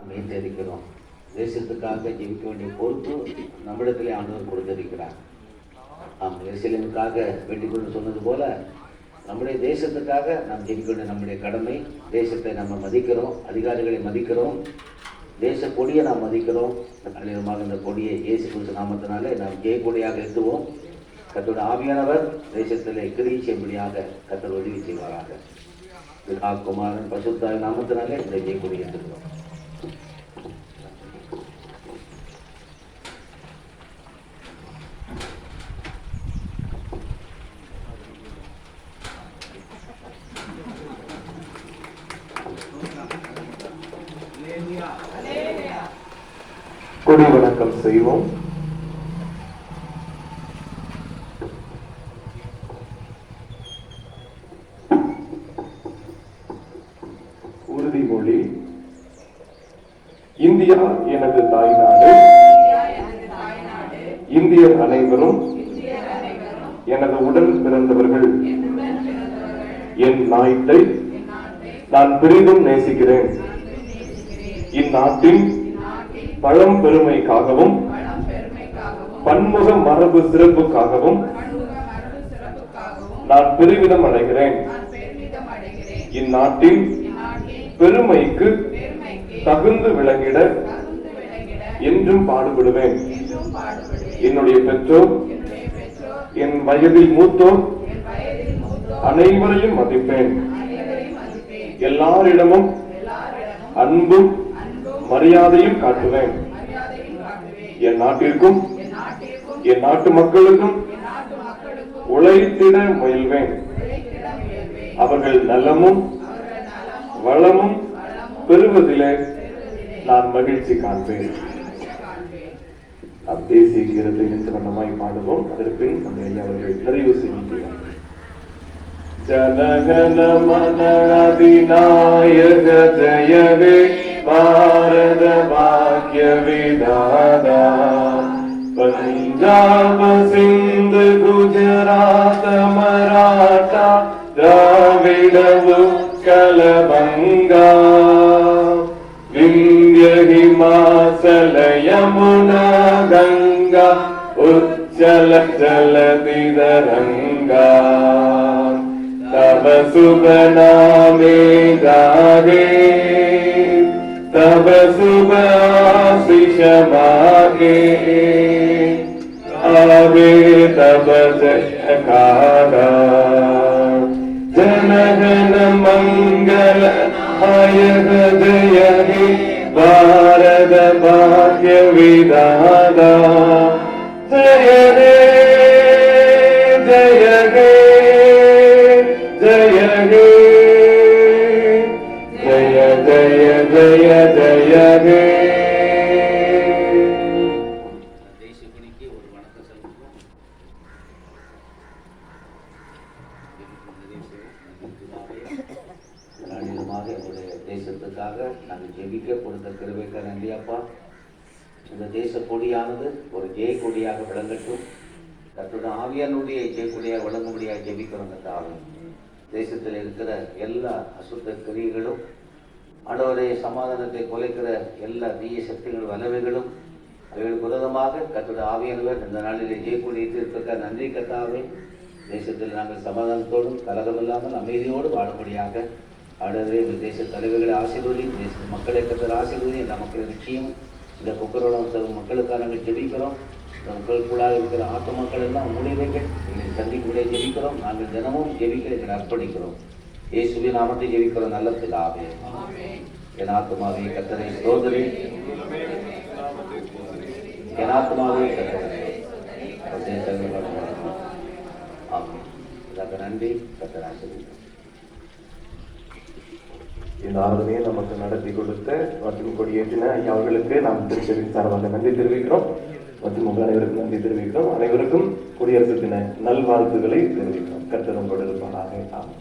மீட்டிருக்கிறோம். தேசத்துக்காக ஜெபிக்க வேண்டிய பொறுப்பு நம்மிடத்திலே ஆண்டவர் கொடுத்திருக்கிறார். நாம் எருசலேமுக்காக வேண்டிக் கொண்டு சொன்னது போல நம்முடைய தேசத்துக்காக நாம் ஜெபிக்க வேண்டிய நம்முடைய கடமை. தேசத்தை நம்ம மதிக்கிறோம், அதிகாரிகளை மதிக்கிறோம், தேச கொடியை நாம் மதிக்கிறோம். அநேகமாக இந்த கொடியை இயேசு கிறிஸ்து நாமத்தினாலே நாம் ஜெய கொடியாக எட்டுவோம். கர்த்தருடைய ஆவியானவர் தேசத்திலே கிரியை செய்யும்படியாக கர்த்தர் உதவி செய்வாராக. குமாரன் பரிசுத்த நாமத்தினாலே இந்த ஜெய கொடி எட்டுகிறோம். கொடி வணக்கம் செய்வோம். உறுதிமொழி. இந்தியா எனது தாய்நாடு, இந்தியர் அனைவரும் எனது உடன் பிறந்தவர்கள். என் நாட்டை நான் பெரிதும் நேசிக்கிறேன். இந்நாட்டின் பழம் பெருமைக்காகவும் பன்முக மரபு சிறப்புக்காகவும் நான் பெருமிதம் அடைகிறேன். இந்நாட்டின் பெருமைக்கு தகுந்து விளங்கிட என்றும் பாடுபடுவேன். என்னுடைய பெற்றோர், என் வயதில் மூத்தோர் அனைவரையும் மதிப்பேன். எல்லாரிடமும் அன்பும் மரியாதையும் காட்டுவேன். என் நாட்டிற்கும் என் நாட்டு மக்களுக்கும் உழைத்திட முயல்வேன். அவர்கள் நலமும் வளமும் பெறுவதிலே நான் மகிழ்ச்சி காண்பேன். தேசிய கீதத்தை நிச்சயமாய் பாடுவோம். அதற்கு நம்முடைய ஐயா அவர்கள் நிறைவு செய்கிறார். ஜனகன மன அதிநாயக ஜெயவே பாரத பாக்ய விதாதா. பஞ்சாப சிந்து குஜராத் மராட்டா திராவிட உத்கல பங்கா. விந்திய ஹிமாச்சல யமுனா கங்கா உச்சல ஜலதி தரங்கா. தவ சுப நாமே ஜாகே तब शुभ आशीष मागे. आवे तब जयकारा. जन गण मंगल नायक जय हे भारत भाग्य विधाता. जय हे जय हे जय हे जय जय जय हे. தேசப்பணிக்கு ஒரு வணக்கம் செலுத்துவோம். ஒரு தேசத்துக்காக நாங்கள் ஜெபிக்க கொடுத்த கிருபைக்கு நன்றி அப்பா. இந்த தேச கொடியானது ஒரு ஜெய கொடியாக விளங்கட்டும். கர்த்தருடைய ஆவியானுடைய ஜெய கொடியாக விளங்கும்படியாக ஜெபிக்கிறோம். கர்த்தாவே, தேசத்தில் இருக்கிற எல்லா அசுத்த கிரியைகளும், ஆண்டவரே சமாதானத்தை குலைக்கிற எல்லா தீய சக்திகள் வல்லவைகளும் அவைகளுக்கு விரோதமாக கர்த்தருடைய ஆவியானவர் இந்த நாளிலே ஜெயக்கூடி இருக்க நன்றி. கர்த்தாவே, தேசத்தில் நாங்கள் சமாதானத்தோடும் கலகமில்லாமல் அமைதியோடு வாழும்படியாக ஆண்டவரே இந்த தேச தலைவர்களை ஆசீர்வதி, தேச மக்களை கர்த்தர் ஆசீர்வதி. இந்த மக்கள் நிச்சயம் இந்த குக்கரோட மக்களுக்காக நாங்கள் ஜெபிக்கிறோம். இந்த மக்களுக்குள்ளாக இருக்கிற ஆட்டு மக்கள் எல்லாம் முடிவைகள் எங்களை சந்திக்குள்ளே ஜெபிக்கிறோம். நாங்கள் தினமும் ஜெபிக்க எங்களை அர்ப்பணிக்கிறோம். இயேசுவின் நாமத்தை ஜெபிக்கிறோம் நல்ல பிதாவே. என் ஆத்துமாவே கர்த்தரை ஸ்தோத்திரி, என் ஆத்துமாவே கர்த்தரை. நன்றி. கர்த்தர் ஆசீர்வதிப்பார். இந்த ஆராதனையை நமக்கு நடத்தி கொடுத்த மற்றும் கொடியேற்றின ஐயா அவர்களுக்கு நாம் திருச்சபையின் சார்பாக நன்றி தெரிவிக்கிறோம். மற்றும் உங்கள் அனைவருக்கும் நன்றி தெரிவிக்கிறோம். அனைவருக்கும் குடியரசு தின நல்வாழ்த்துக்களை தெரிவிக்கிறோம். கர்த்தர் உங்களோடு இருப்பாராக. ஆமாம்.